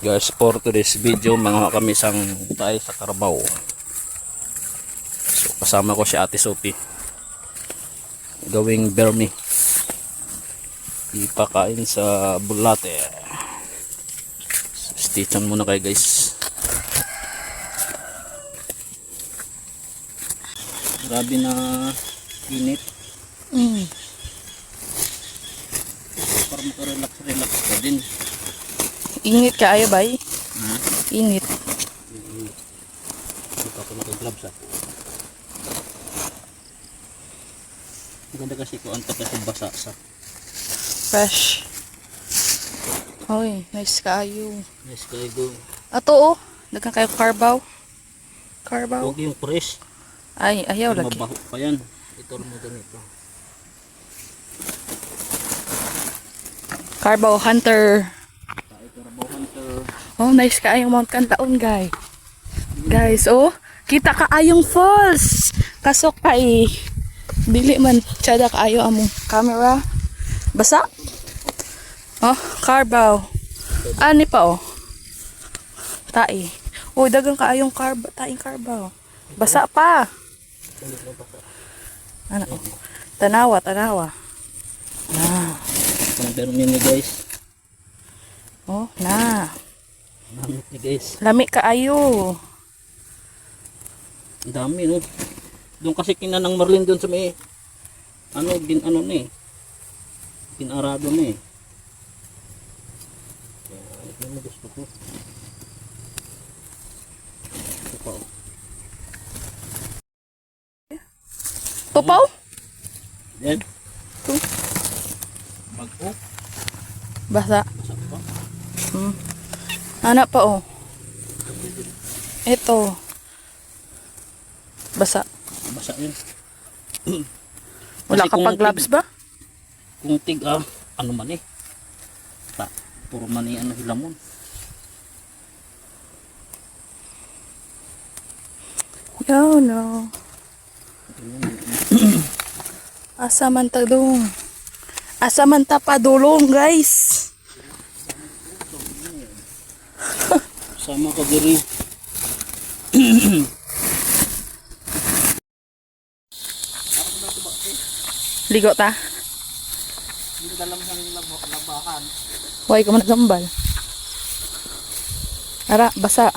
Guys, for today's video, mga kami sang tayo sa Carabao. So, kasama ko si Ate Sophie. Gawing bermi. Ipakain sa bulate. So, stay tuned muna kayo guys. Grabe na init. Para makarelax-relax ka din. Init ka ayo bay? Init. Hindi pa ako naka-gloves ah. Maganda kasi ko ang kasi basa sa. Fresh. Hoy, nice kayo. Yes, kaya go. Ato oh, dagan kayo Carabao. Carabao. Huwag yung fresh. Ay, ayaw lagi. Mabaho pa yan. Ito mo ganito. Carabao Hunter. Tayo Carabao Hunter. Oh, nice kaayong Mount Canlaon, guys. Guys, oh, kita kaayong falls. Kasok pa eh. Dili man tsada kaayo among camera. Basa. Oh, Carabao. Ani pa oh. Tai. Oh, dagang kaayong taing Carabao. Basa pa. Ano? Tanawa. Ah. Itong bermi ni guys. Oh, na. Namit ni guys. Lami kaayo. Ang dami no. Doon kasi kinanang Marlin doon sa may ano din ano ni. Pinarado ni. Kaya ano gusto ko. Ito pa oh. Tupaw? Yan. Ito. Bago. Basa. Basa pa. Anak pa oh. Ito. Basa. Basa yun. Wala Kasi ka pag gloves ba? Kung tig ano man eh. Puro man eh ano hilamon. Yo no. Asa man ta dong. Asa man ta padulong guys. Sama ka diri. Ligo ta. Hindi dalam sang labahan. Huwag ka man nagambal. Ara, basa.